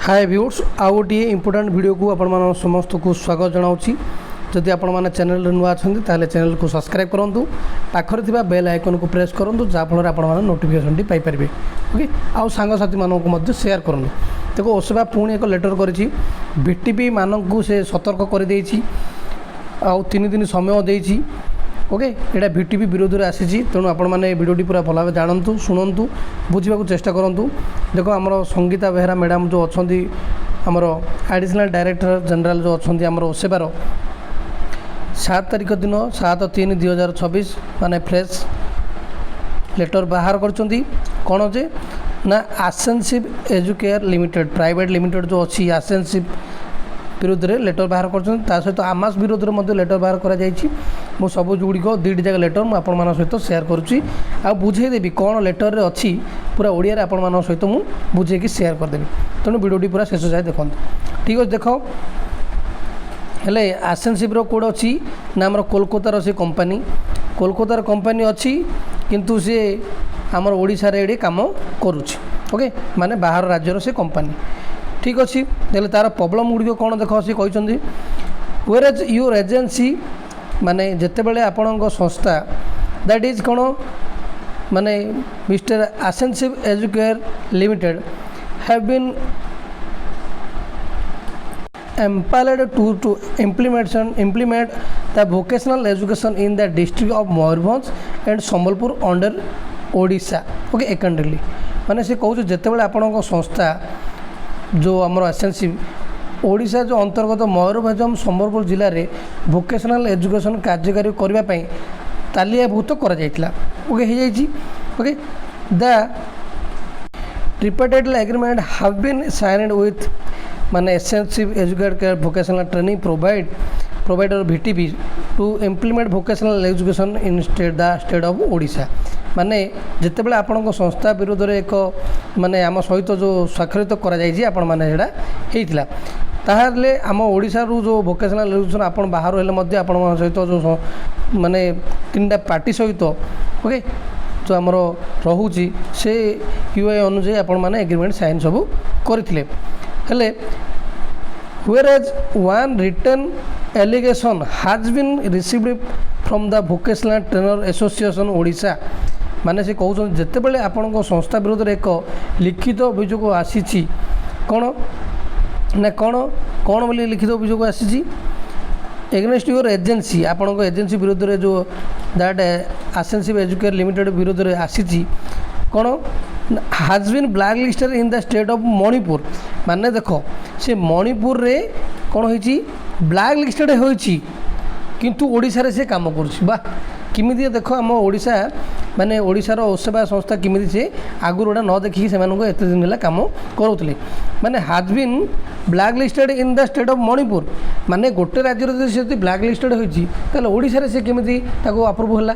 हाय viewers आउ गोटे important video को आपण समस्त को स्वागत जनाऊँगी। जदि आपण मैंने चैनल नुआ अच्छा चैनल को सब्सक्राइब करूँ पाखरे बेल आइकन को प्रेस करूँ जहाँफल आप नोटिफिकेशन टी पाइपर ओके आउ सांगसाथी मानक सेयार करूँ। देखो ओसेवा पुणी एक लेटर करी बीटीपी मानक से सतर्क कर आउ 3 दिन समय देती ओके यहाँ बीटीपी विरोध में आसी तेणु आपण मैंने वीडियो पूरा भल भाव जानतु शुणु बुझा चेष्टा करूँ। देखो आमर संगीता बेहरा मैडम जो अच्छा आमर एडिशनल डायरेक्टर जनरल जो अच्छा आमर ओसेवार 7 तारिख दिन 7/3/2026 माने फ्रेश लेटर बाहर कर कौन जे ना आसेनसिव एजुकेयर लिमिटेड प्राइवेट लिमिटेड जो अच्छी आसेनसिव विरोध में लेटर बाहर कर सहित आमास विरोध में लेटर बाहर कर सब गुड़िक 2टी जगह लेटर मुझे आपण सहित सेयार करुँची आ बुझेदेवी कौन लेटर रे अच्छी पूरा ओडिया रे आपण सहित मुझे बुझे सेयार करदेवी। तेणु वीडियो पूरा शेष जाए देखो ठीक अच्छे देख हेले आसेनसिव कोड अच्छी ना आम कोलकातार से कंपनी कोलकातार कंपनी अच्छी किंतु सी आमर ओडिशा रे एडी काम करुँची ओके माने बाहर राज्यर से कंपनी ठीक अच्छी देले तार प्रॉब्लम गुड़िक कौन देख सी कहते वेयर एज योर एजेंसी माने जिते बड़े आपण संस्था दैट इज कौन माने mister Ascensive educare limited have been empowered to implement the vocational education in the district of Mayurbhanj and Sambalpur under Odisha okay एकंडली माने से कहूँ जिते बड़े आपण संस्था जो आमर एसेंसिव ओडिशा जो अंतर्गत मयूरभंज संबलपुर जिले में भोकेशनल एजुकेशन कार्यकारी करने तालियाभूत कर okay okay the tripartite agreement have been signed with माने Ascensive educator vocational training provider VTP to implement vocational education in state of Odisha माने जिते बड़े आपण संस्था विरोध में एक माने आम सहित जो स्वाक्षरित कर मैंने ताहले आम ओडिशा जो भोकेशनल एजुकेशन आपण बाहर हेल्ले आपण सहित जो माने 3टा पार्टी सहित ओके जो आमर रोचे से यूआई अनुजाई आपण मैंने एग्रीमेंट साइन सब करते हेले whereas one written allegation has been received from the vocational trainer association Odisha माने से कहते जिते बड़े आपण संस्था विरोध में एक लिखित अभियोग आसी कौन ना कौन कौन बोली लिखित अभियोग आसी एगेंस्ट योर एजेंसी आपण एजेंसी विरोध में जो दैट आसेनसिव एजुकेयर लिमिटेड विरोध में आसी कौन has been blacklisted in the state of Manipur माने देखो से मणिपुर रे कौन होइची ब्लैक लिस्टेड होइची किंतु ओडिशा रे से काम करुछि बा किमिति देखो आम ओडिशा माने ओडिशार ओसेवा संस्था किमिति से आगुर गोटा न देखिकी से एत दिन है काम करोतले माने has been blacklisted in the state of Manipur माने गोटे राज्य से ब्लैक लिस्टेड होइची ताले ओडिशा रे से किमिति ताको अप्रूव होला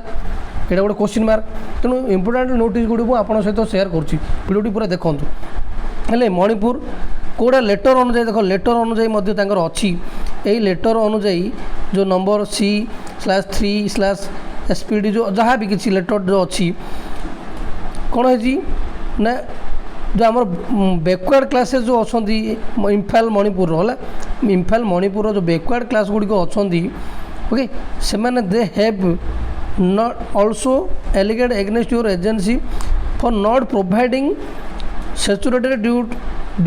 एटा गोटे क्वेश्चन मार्क। तेणु इंपोर्टेंट नोटिस गुड़ी आपन सहित सेयार करुँची वीडियो पूरा देखूँ हेले मणिपुर कोड़ा लेटर अनुजाई देख लेटर अनुजाई अच्छी यही लेटर अनुजाई जो नंबर C/3/SPD जो जहाँ भी किसी लेटर जो अच्छी कौन है ना जो आम बैकवर्ड क्लासेस जो अच्छा इम्फाल मणिपुर है इम्फाल मणिपुर जो बैकवर्ड क्लास गुड़िक अच्छा ओके से मैंने they have not also alleged against your agency for not providing statutory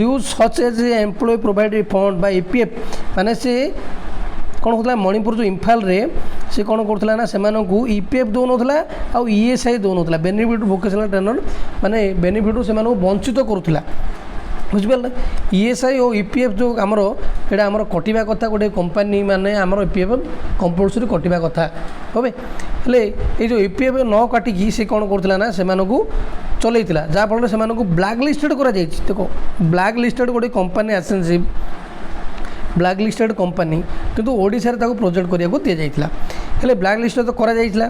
dues such as employee provided fund by EPF माने से कौन होता मणिपुर जो इम्फाल रे से कौन करता ना से EPF दौन आउ ESI दौन बेनिफिट भोकेशनल ट्रेनर माने बेनिफिट से वंचित करूला बुझिपारे ESI और EPF जो आमर एटा आमर कटिबा कथा गोटे कंपनी माने आमर EPF कंपलसरी कटिबा कथा होबे हेले ये जो EPF न काटिकी से कौन करथिला ना से चलैतिला जहाँ फल से ब्लैक लिस्टेड करा जायछि। देखो ब्लैक लिस्टेड गोटे कंपनी एसेंसिव ब्लैक लिस्टेड कंपनी किंतु ओडिशा रे ताको प्रोजेक्ट करिया को दिया जायतिला हेले ब्लैक लिस्टेड तो करा जायतिला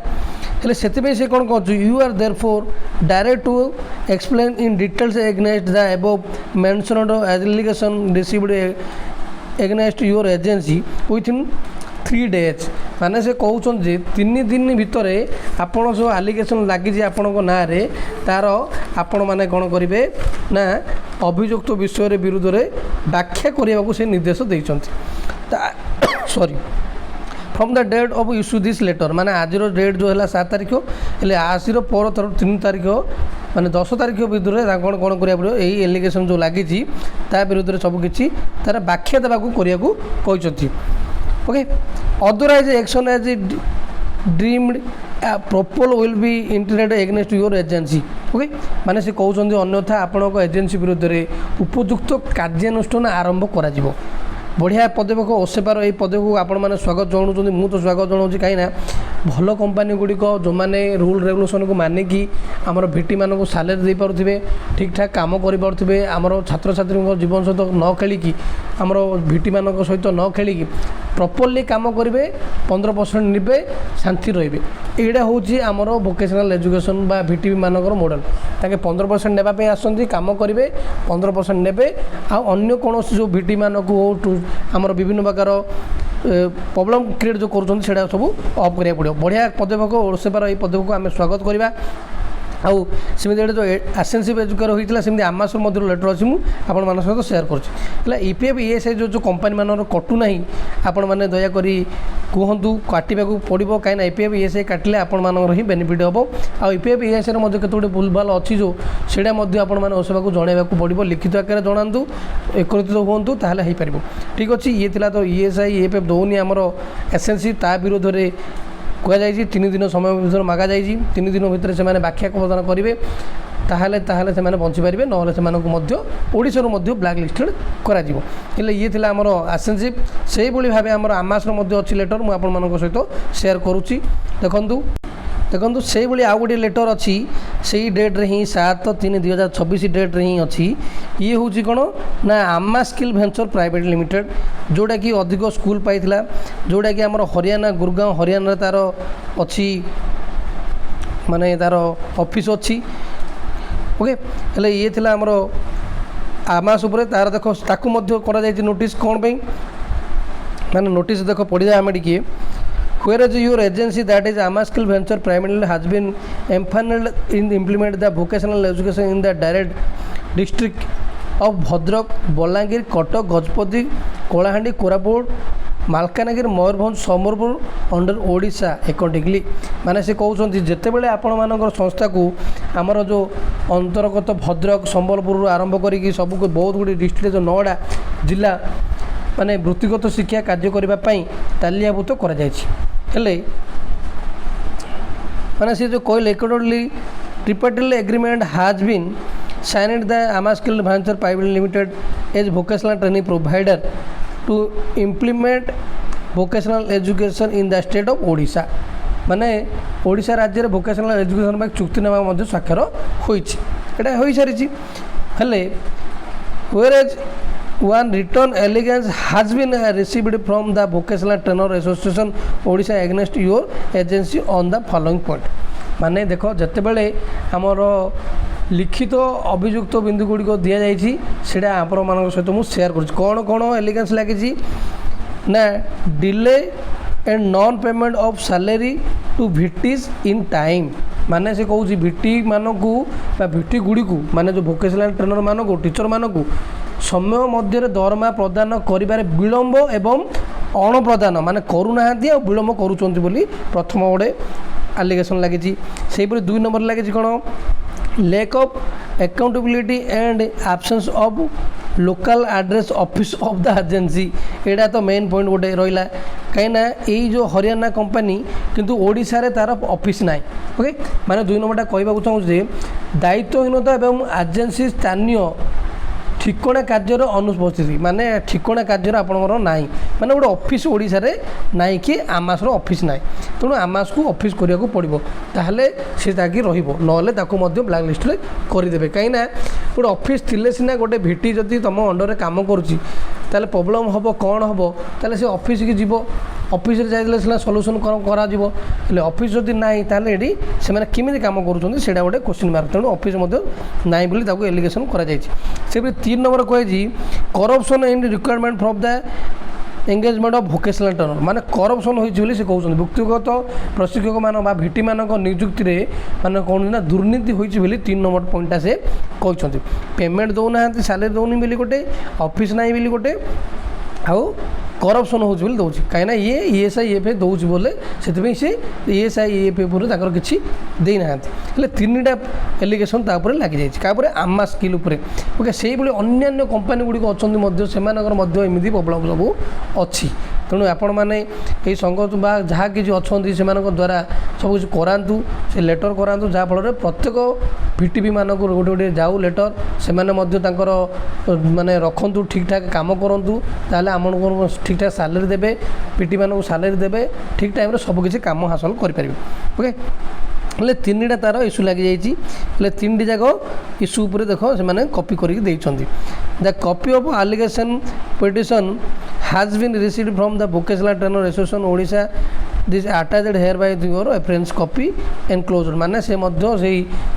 हेले सेति से कौन कहूँ you are therefore directed to explain in details against the above mentioned allegation received against your agency within 3 days माने से कहउछन जे 3 दिन भितर आपण जो एलिगेशन लागि जे आपण को ना रे तार आपण माने कोन करिवे ना ଅଭିଯୁକ୍ତ ବିଷୟରେ ବିରୁଦ୍ଧରେ ବ୍ୟାଖ୍ୟା କରିବାକୁ ସେ ନିର୍ଦ୍ଦେଶ ଦେଇଛନ୍ତି। ସରି from the date of issue this letter माने आज डेट जो है 7 तारीख हेल्ले आसिर पर 3 तारीख माने 10 तारीख विरुद्ध कौन कौन करा पड़ो यही एलिगेशन जो लगी विरुद्ध सबकि तार व्याख्या देवाक कहते। Okay otherwise action as deemed proper will be integrated against your agency. Okay माने से कहते अन्यथा आपण एजेंसी विरुद्ध उपयुक्त कार्यानुष्ठान आरंभ करा जिवो। बढ़िया पदक्षेप ओसेपार यही पदक्षेप आपण मैंने स्वागत जनाऊँ मु तो स्वागत जनाऊँ कहीं भल कंपानी गुड़िक जो मैंने रूल रेगुलेशन को मानिकी आमर भिटी मानक सालेरी दे पारे ठीक ठाक कम करें आमर छात्र छात्री जीवन सहित न खेलिकी आमर भिटी मान सहित न खेलिकी प्रॉपर्ली काम करेंगे 15% ने शांति रे यहाँ हूँ आमर वोकेशनल एजुकेशन बा भिटी मानक मॉडल ताके 15% नेबापी आसती कम करेंगे 15% ने अन्य कौन जो भिटी मानक हो आमर विभिन्न प्रकार प्रॉब्लम क्रिएट जो कर सब ऑफ करा पड़ो। बढ़िया पदक्षेप ओसेपार यही पदक्षेप को आम स्वागत करवा। आउ सेमती जो एसेंसिव एजुकेटर होता सेमती आमासर मध्य लेटर अच्छी मुझे सहित सेयार कर ईपीएफ ईएसआई जो कंपानी मान कटुना आपण मैंने दयाकोरी कहतु काटा पड़ो कहीं ईपीएफ ईएसआई काटिले आपण ही बेनिफिट हम आ ईपीएफ ईएसआई केतोटे भूलभाल अच्छी जो सेटा मैंने ओसेवा को जनवाक पड़ो लिखित आकार जनातु एकत्रित हूँ ताहले हो पार ठीक अच्छे। ये तो ईएसआई ईपीएफ दौनी आमर एसएनसी ता विरोध में कहुई 3 दिन समय भर मागा जा 3 दिन भितर से व्याख्या प्रदान करेंगे ताहले से बची पारे ना से ओडिशा ब्लैक लिस्टेड करा ये आमर एसेंसिव से भाव आमर आमासर अच्छी लेटर मुझे आपण सहित शेयर करुच्ची। देखो से आउ गोटे लेटर अच्छी से डेट रे ही 7/3/2026 डेट रे ही अच्छी ये हूँ कौन ना आमा स्किल वेंचर प्राइवेट लिमिटेड जोटा कि अधिक स्कूल पाइला जोटा कि आमर हरियाणा गुरगांव हरियाणा तार अच्छी माने तार ऑफिस अच्छी। ओके हेले ये थिला आमर आमास उपर तार देखो ताकू मध्य करा जाय नोटिस कौन पे माने नोटिस देखो पढ़ी जाए आम टिके whereas your agency that is Amma Skill Venture primarily has been empaneled in implement the vocational education in the direct district of Bhadrak, Balangir, Kotak, Gajpati, Kolahandhi, Koraput, Malkangiri Mayurbhanj Sambalpur under Odisha accordingly माने से कहते जिते बड़े आपण मान संस्था को आमर जो अंतर्गत भद्रक सम्बलपुर आरंभ करी सब बहुत गुड़ी डिस्ट्रिक्ट जो 9टा जिला माने वृत्तिगत शिक्षा कार्य करने तालियाभूत कर माने से जो कहले accordingly tripartite agreement has been signed the Aama skill venture private limited as vocational training provider to implement vocational education in the state of Odisha माने ओडिशा राज्य में वोकेशनल एजुकेशन में चुक्तिनामा स्वाक्षर होता हो सारी हेले whereas one return allegance has been received from the vocational trainer association Odisha against your agency on the following point माने देखो जिते बड़े आमर लिखित अभियुक्त बिंदु गुड़िक दि जाइए सीटा आपण मान सहित मुझे शेयर कर कौन कौन एलिगेंस लगी ना delay and non payment of salary to VTs in time माने से कहूँ भिटी मानक भिटी गुड़ी को माने जो वोकेशनल ट्रेनर मानक टीचर मानक समय मध्य दरमा प्रदान करिबारे विलंब एवं अणप्रदान माने करूना विलंब करुँच प्रथम गोटे एलिगेशन लगी से 2 नंबर लगी कौन lack of accountability and absence of local address office of the agency एटा तो मेन पॉइंट गोटे रहा कहीं यही जो हरियाणा कंपनी किंतु ओडिशा रे तार ऑफिस ना ओके माने 2 नंबरटा कहवाक चाहूँ दायित्वहीनता एवं एजेंसी स्थानीय ठिकणा कार्यर अनुपस्थिति माने ठिकणा कार्य आपंकर ना माने गोटे ऑफिस ओडिशा रे ना कि आमासर ऑफिस ना तेणु आमास को ऑफिस करने को पड़ो ताहले से ताकि रहिबो नले ताको मध्य ब्लैक लिस्ट रे करदेबे कहीं गोटे ऑफिस थिले सिना गोटे भिटी जदि तुम अंडर काम करुच्ची ताले प्रॉब्लम हम कौन हम ताले से ऑफिस की जीव ऑफिस जाइले सिना सॉल्यूशन करा जीवो हेले ऑफिस जदि नाही ताले एडी से माने किमिति काम करूछन सेटा गोटे क्वेश्चन मार्क तेणु ऑफिस मध्य नाही बोली ताको एलिगेशन करा जायछि से 3 नंबर कहे corruption and requirement from the engagement of vocational trainer माने करप्शन होइछि बोली से कहउछन व्यक्तिगत प्रशिक्षक मान बा भिटी मान नियुक्ति रे माने कोन ना दुर्नीति होइछि बोली 3 नंबर पॉइंटा से कहते पेमेंट दौना सालेरी दौनी बोली गोटे ऑफिस ना बोली गोटे आउ करप्शन हो दौर कहीं ये ईएसआई ईएफए दौर बोले से सी ईएसआई ईएफए पर किसी देना तीन टा एलिगेशन तापर लग जाए आमा स्किल ओके से अन्य कंपानी गुड़िक अच्छा से एमती प्रॉब्लम सब अच्छी तेणु आपण मैंने ये संघ जहाँ किसी अच्छा से द्वारा सब किसी करातु से लेटर करातु जहाँफल प्रत्येक भिटिपी मानक गोटे गोटे जाऊ लेटर से माने रखु ठीक ठाक काम करूँ ताले आम ठीक ठाक सालेरी देवे पिटी मानक सालेरी देवे ठीक टाइम सब किसी काम हासिल करें ओके हेल्ले तीन टा तार इश्यू लग जाइए तीन टी जाक इश्यू उपर देख से कॉपी करके the copy of allegation petition has been received from the vocational trainer association Odisha this attached here by your reference copy enclosed माने से मध्य से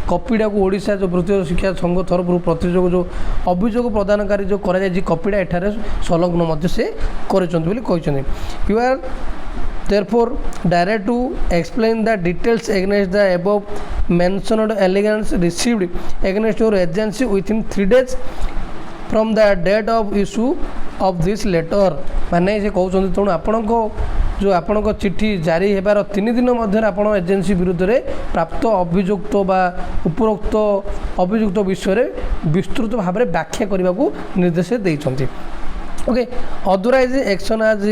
कॉपीटा को ओडिशा जो वृत्तीय शिक्षा संघ तरफ प्रतिजोग जो अभियोग प्रदानकारी जो करा जाय कॉपीटा एठारे संलग्न मध्य से करछन बोली कहछन you are therefore direct to explain the details against the above mentioned allegations received against your agency within 3 days from the date of issue of this letter माने से कहते तेणु आपण जो आपण चिठी जारी होबार 3 दिन मध्य आपण एजेंसी विरुद्ध में प्राप्त अभियुक्त बा उपरोक्त अभियुक्त विषय विस्तृत भाव में व्याख्या करने को निर्देश देते okay otherwise action as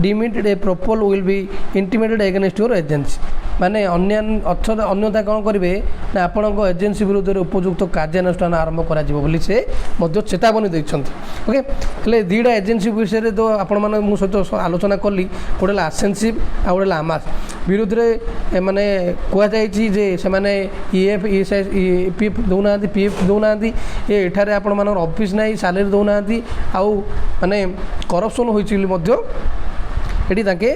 deemed a proper will be intimated against your agency माने अन्यथा कौन करेंगे ना आपण एजेंसी विरुद्ध में उपयुक्त कार्यानुष्ठान आरंभ कर से चेतावनी देते ओके हेल्ले दुईटा एजेंसी विषय तो आपण मैंने मो सहित आलोचना कली गोटे आसेनसिप आ गए आमास विरुद्ध में माने कहुई से ईएफ पीएफ दौना पीएफ दौना ये एठारे आपण मान ऑफिस ना सालेरी दौना आउ माने करप्शन होती ताके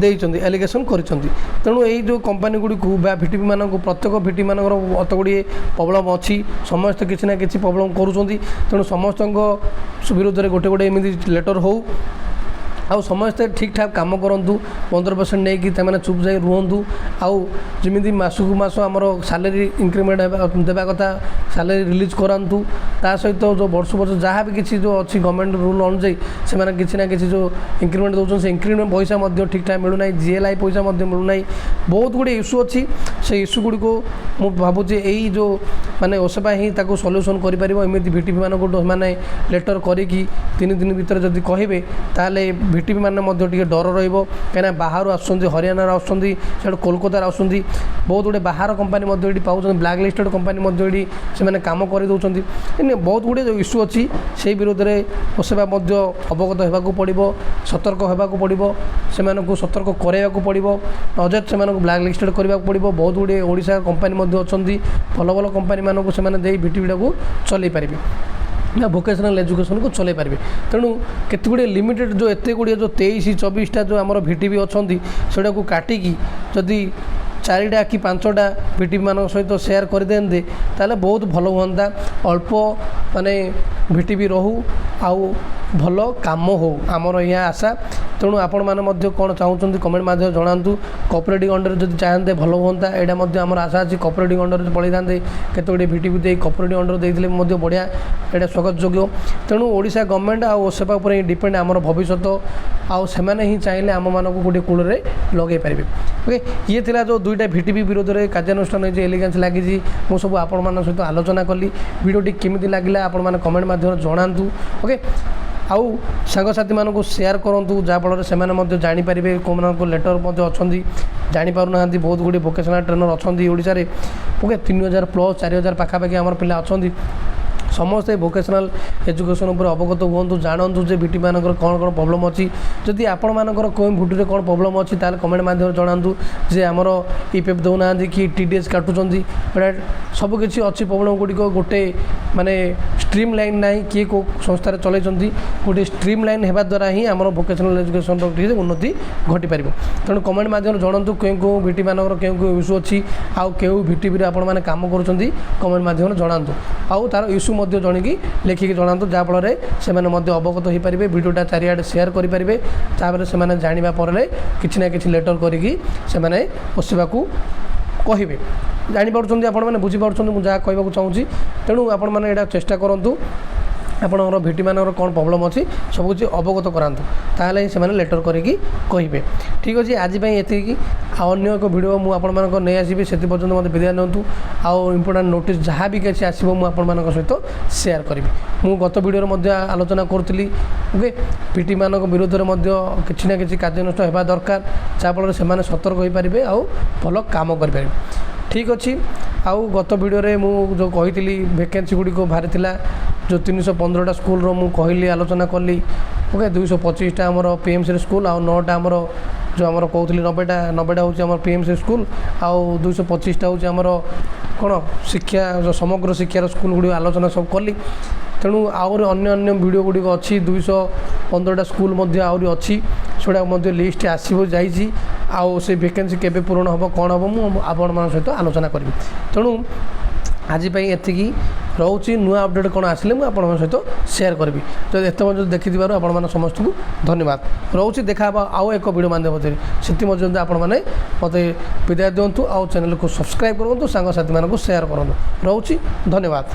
देइचंदी एलिगेशन करिसंदी तेणु यही जो कंपानी गुड़ी को भिटिपी मान प्रत्येक भिटी मान अत गुड़े प्रॉब्लम अच्छी समस्त किसी ना कि प्रॉब्लम करुँच तेणु समस्त विरुद्ध में गोटे गोटे एमती लेटर हो आउ समस्ते ठीक ठाक काम करूँ 15% नहीं कि चुप जाए रुहतु आउ जमी मसकू मस आमर सालेरी इंक्रीमेंट देवा कथा सालेरी रिलीज करातु ता सहित जो वर्ष वर्ष जहाँ भी किसी जो अच्छी गवर्नमेंट रूल अनुଯାयी से किसी ना किसी जो इंक्रीमेंट दौरान से इंक्रीमेंट पैसा ठीक ठाक मिलूना जीएलआई पैसा मिलूना बहुत गुड़े इश्यू अच्छी से इश्यू गुड़ी को मुझे भावुँ यही जो माने ओसेपा ही सल्यूशन करमती भिटिपी मानक मैंने लेटर करी 3 दिन भीतर जब कहे ताले भिटिपी मैंने डर रही बाहर आसुँच हरियाणा आसुँच कोलकाता आसुँच बहुत गुड़े बाहर कंपानी पाँच ब्लैक लिस्टेड कंपानी से कम कर दौरान बहुत गुड़े जो इश्यू अच्छी से विरोध में ओसेपा अवगत होगा पड़ो सतर्क होगा पड़ो से सतर्क कराइबा पड़ो नजर से ब्लैक लिस्टेड करने पड़ो बहुत गुड़े ओडिशा कंपानी अच्छा भल भल कंपानी मानक से भिटिपीटा को चल पारे ना भोकेशनल एजुकेशन को चल पारे तेणु केत गुड़े लिमिटेड जो एत गुड़े जो 23-24टा जो आम भिटिपी अच्छा से काटिकी जदि 4टा कि 5टा भिटिपी मान सहित सेयार कर देते ताले बहुत भल हुआ अल्प माने भिटिपी रहू आउ भल काम हो आमर यह आशा तेणु आपण मैंने कौन चाहते कमेंट माध्यम जनातु कोऑपरेटिव अंडर जब चाहते भल हाँ यहाँ आम आशा अच्छी कोऑपरेटिव अंडर पड़े था केत गुड़े भिटिपी दे कोऑपरेटिव अंडर देते बढ़िया यहाँ स्वागत योग्य तेणु ओडिशा गवर्नमेंट आ ओसेपा उपर डिपेंड आमर भविष्य आउ से ही चाहिए आम मानक गोटे कूल लगे पारे ओके ये थिला जो 2टा भिटिपी विरोध में कार्यानुष्ठान एलिगेंस लगी मु सब आपण सहित आलोचना कली वीडियोटी केमिति लागला आपण माने कमेंट माध्यम जनातु ओके आउ सांगसाथी मानक शेयर करूँ जहाँफल से जानीपारे कौन लेटर अच्छा जानीपार बहुत गुड़े भोकेशनल ट्रेनर अच्छा ओडिशा रे ओके 3000 प्लस 4000 पाखापाखि आम पिला अच्छा समस्ते भोकेशनल एजुकेशन उपर अवगत हूँ जानतु जे भिटी मानकर कौन कौन प्रॉब्लम अच्छी जदि आपण मानकर कौन भिटी कौन प्रॉब्लम अच्छी ताल कमेंट माध्यम जनातु जे आमर ईपीएफ दौना कि टीडीएस काटुंट सबकि अच्छी प्रॉब्लम गुड़िक गोटे माने स्ट्रीम लाइन ना किए को संस्थार चलती गोटे स्ट्रीम लाइन होगा द्वारा ही आम भोकेशनल एजुकेशन उन्नति घटी पार तेणु कमेंट माध्यम जनातु क्यों क्यों भिटी मानकर क्यों क्यों इश्यू अच्छी आउ क्यों भिटी आपण मैंने कम कर कमेंट माध्यम जनातु आउ तार इश्यू जणिकी लिखिकी जनातु जहाँफल से अवगत हो पारे भिडियोटा चारिआडे सेयार करेंगे तापर से जाना पर किसी ना कि लेटर करी ओसेबा को କହିବେ। ଜାଣିପାରୁଛନ୍ତି ଆପଣମାନେ, ବୁଝିପାରୁଛନ୍ତି ମୁଁ ଯାହା କହିବାକୁ ଚାହୁଁଛି। ତେଣୁ ଆପଣମାନେ ଏଇଟା ଚେଷ୍ଟା କରନ୍ତୁ, ଆପଣଙ୍କର ଭିଟି ମାନଙ୍କର କ'ଣ ପ୍ରୋବ୍ଲେମ୍ ଅଛି ସବୁକିଛି ଅବଗତ କରାନ୍ତୁ, ତାହେଲେ ହିଁ ସେମାନେ ଲେଟର୍ କରିକି କହିବେ। ଠିକ୍ ଅଛି, ଆଜି ପାଇଁ ଏତିକି। ଆଉ ଅନ୍ୟ ଏକ ଭିଡ଼ିଓ ମୁଁ ଆପଣମାନଙ୍କ ନେଇ ଆସିବି, ସେଥି ପର୍ଯ୍ୟନ୍ତ ମୋତେ ବିଦାୟ ନିଅନ୍ତୁ। ଆଉ ଇମ୍ପୋର୍ଟାଣ୍ଟ ନୋଟିସ୍ ଯାହା ବି କିଛି ଆସିବ ମୁଁ ଆପଣମାନଙ୍କ ସହିତ ସେୟାର କରିବି। ମୁଁ ଗତ ଭିଡ଼ିଓରେ ମଧ୍ୟ ଆଲୋଚନା କରୁଥିଲି, ଓକେ, ଭିଟି ମାନଙ୍କ ବିରୁଦ୍ଧରେ ମଧ୍ୟ କିଛି ନା କିଛି କାର୍ଯ୍ୟାନୁଷ୍ଠାନ ହେବା ଦରକାର, ଯାହାଫଳରେ ସେମାନେ ସତର୍କ ହୋଇପାରିବେ ଆଉ ଭଲ କାମ କରିପାରିବେ। ଠିକ୍ ଅଛି, ଆଉ ଗତ ଭିଡ଼ିଓରେ ମୁଁ ଯେଉଁ କହିଥିଲି ଭେକେନ୍ସି ଗୁଡ଼ିକ ବାହାରିଥିଲା, ଯେଉଁ 315ଟା ସ୍କୁଲର ମୁଁ କହିଲି, ଆଲୋଚନା କଲି, ଓକେ, 225ଟା ଆମର PMC ସ୍କୁଲ, ଆଉ 9ଟା ଆମର ଯେଉଁ ଆମର କହୁଥିଲି 90ଟା ହେଉଛି ଆମର PMC ସ୍କୁଲ, ଆଉ 225ଟା ହେଉଛି ଆମର କ'ଣ ଶିକ୍ଷା, ସମଗ୍ର ଶିକ୍ଷାର ସ୍କୁଲ ଗୁଡ଼ିକ ଆଲୋଚନା ସବୁ କଲି। ତେଣୁ ଆହୁରି ଅନ୍ୟ ଭିଡ଼ିଓ ଗୁଡ଼ିକ ଅଛି, 215ଟା ସ୍କୁଲ ମଧ୍ୟ ଆହୁରି ଅଛି, ସେଗୁଡ଼ାକ ମଧ୍ୟ ଲିଷ୍ଟ ଆସିବ ଯାଇଛି। ଆଉ ସେ ଭେକେନ୍ସି କେବେ ପୂରଣ ହେବ କ'ଣ ହେବ ମୁଁ ଆପଣମାନଙ୍କ ସହିତ ଆଲୋଚନା କରିବି। ତେଣୁ ଆଜି ପାଇଁ ଏତିକି ରହୁଛି। ନୂଆ ଅପଡ଼େଟ୍ କ'ଣ ଆସିଲେ ମୁଁ ଆପଣଙ୍କ ସହିତ ସେୟାର କରିବି। ଯଦି ଏତେ ପର୍ଯ୍ୟନ୍ତ ଦେଖିଥିବାରୁ ଆପଣମାନେ ସମସ୍ତଙ୍କୁ ଧନ୍ୟବାଦ ରହୁଛି। ଦେଖା ହେବ ଆଉ ଏକ ଭିଡ଼ିଓ ମାଧ୍ୟମରେ, ସେଥିମଧ୍ୟରେ ଆପଣମାନେ ମୋତେ ବିଦାୟ ଦିଅନ୍ତୁ। ଆଉ ଚ୍ୟାନେଲକୁ ସବସ୍କ୍ରାଇବ୍ କରନ୍ତୁ, ସାଙ୍ଗସାଥିମାନଙ୍କୁ ସେୟାର କରନ୍ତୁ। ରହୁଛି, ଧନ୍ୟବାଦ।